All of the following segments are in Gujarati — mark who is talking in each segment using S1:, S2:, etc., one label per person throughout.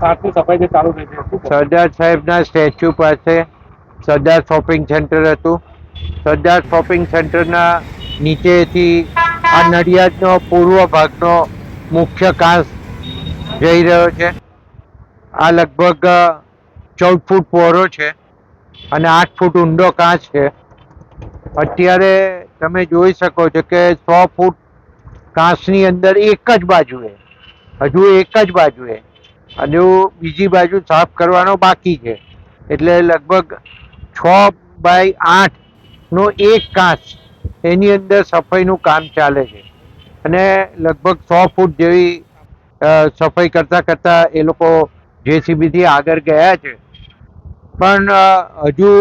S1: સાતની સફાઈ જે ચાલુ થઈ છે શું કહો?
S2: સરદાર સાહેબના સ્ટેચ્યુ પાસે સરદાર શોપિંગ સેન્ટર હતું. સરદાર શોપિંગ સેન્ટરના નીચેથી આ નડિયાદનો પૂર્વ ભાગનો મુખ્ય કાંસ જઈ રહ્યો છે. આ લગભગ 14 ફૂટ પહોળો છે અને 8 ફૂટ ઊંડો કાંસ છે. અત્યારે તમે જોઈ શકો છો કે 100 ફૂટ કાંસની અંદર એક જ બાજુએ, હજુ એક જ બાજુએ, હજુ બીજી બાજુ સાફ કરવાનો બાકી છે. એટલે લગભગ 6x8 નો એક કાંસ, એની અંદર સફાઈનું કામ ચાલે છે અને લગભગ 100 ફૂટ જેવી સફાઈ કરતા કરતા એ લોકો જેસીબીથી આગળ ગયા છે. પણ હજુ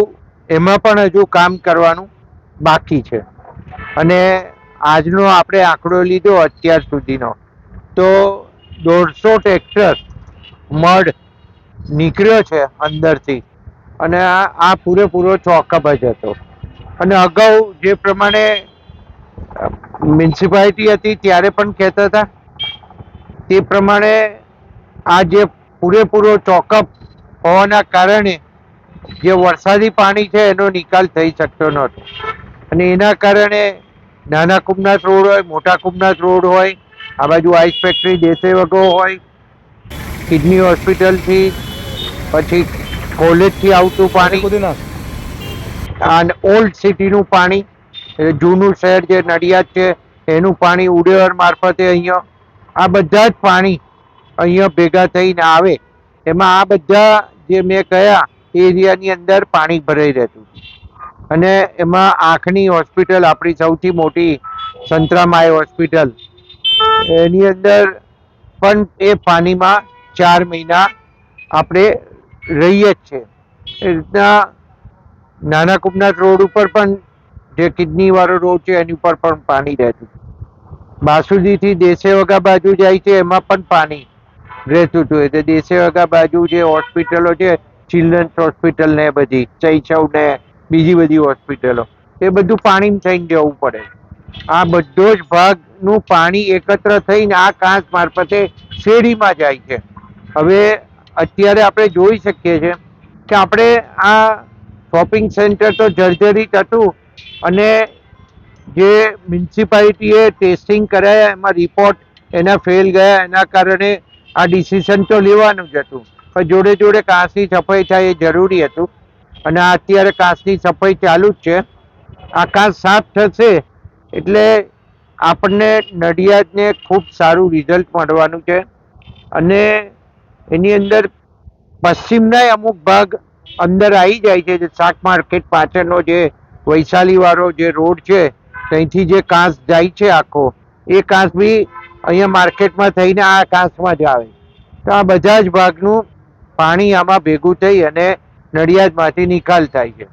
S2: એમાં પણ હજુ કામ કરવાનું બાકી છે. અને આજનો આપણે આંકડો લીધો અત્યાર સુધીનો, તો 150 ટ્રેક્ટર મડ નીકળ્યો છે અંદરથી. અને આ પૂરેપૂરો ચોકઅપ જ હતો. અને અગાઉ જે પ્રમાણે મ્યુનિસિપાલિટી હતી ત્યારે પણ કહેતા હતા તે પ્રમાણે આ જે પૂરેપૂરો ચોકઅપ હોવાના કારણે જે વરસાદી પાણી છે એનો નિકાલ થઈ શકતો નહોતો. અને એના કારણે નાના કુમનાથ રોડ હોય, મોટા કુમનાથ રોડ હોય, આ બાજુ આઈસ ફેક્ટરી દેસે વગો હોય, કિડની હોસ્પિટલથી પછી કોલેજથી આવતું પાણી, અને ઓલ્ડ સિટીનું પાણી, જૂનું શહેર જે નડિયાદ છે એનું પાણી ઉડેવર મારફતે અહીંયા, આ બધા જ પાણી અહીંયા ભેગા થઈને આવે. એમાં આ બધા જે મેં કહ્યા એરિયાની અંદર પાણી ભરાઈ રહેતું. અને એમાં આંખની હોસ્પિટલ આપણી સૌથી મોટી સંતરામાઈ હોસ્પિટલ, એની અંદર પણ એ પાણીમાં 4 મહિના આપણે રહીએ જ છે. એ રીતના નાના કુમનાથ રોડ ઉપર પણ જે કિડની વાળો રોડ છે એની ઉપર પણ પાણી રહેતું. બાસુદીથી દેસે વગા બાજુ જાય છે એમાં પણ પાણી રહેતું હતું. એટલે દેસે વગા બાજુ જે હોસ્પિટલો છે, ચિલ્ડ્રન્સ હોસ્પિટલ ને બધી ચૈચવ ને બીજી બધી હોસ્પિટલો, એ બધું પાણી થઈને જવું પડે. આ બધો જ ભાગનું પાણી એકત્ર થઈને આ કાંસ મારફતે શેરીમાં જાય છે. હવે અત્યારે આપણે જોઈ શકીએ છીએ કે આપણે આ શોપિંગ સેન્ટર તો જર્જરિત હતું અને જે મ્યુનિસિપાલિટીએ ટેસ્ટિંગ કરાયા એમાં રિપોર્ટ એના ફેલ ગયા, એના કારણે આ ડિસિઝન તો લેવાનું જ હતું. પણ જોડે જોડે કાંસની સફાઈ થાય એ જરૂરી હતું. અને અત્યારે કાંસની સફાઈ ચાલુ જ છે. આ કાંસ સાફ થશે એટલે આપણને નડિયાદને ખૂબ સારું રિઝલ્ટ મળવાનું છે. અને એની અંદર પશ્ચિમના અમુક ભાગ અંદર આવી જાય છે. જે શાક માર્કેટ પાછળનો જે વૈશાલી વાળો જે રોડ છે ત્યાંથી જે કાંસ જાય છે આખો, એ કાંસ બી અહીંયા માર્કેટમાં થઈને આ કાંસમાં જ આવે. તો આ બધા જ ભાગનું પાણી આમાં ભેગું થઈ અને નડિયાદમાંથી નિકાલ થાય છે.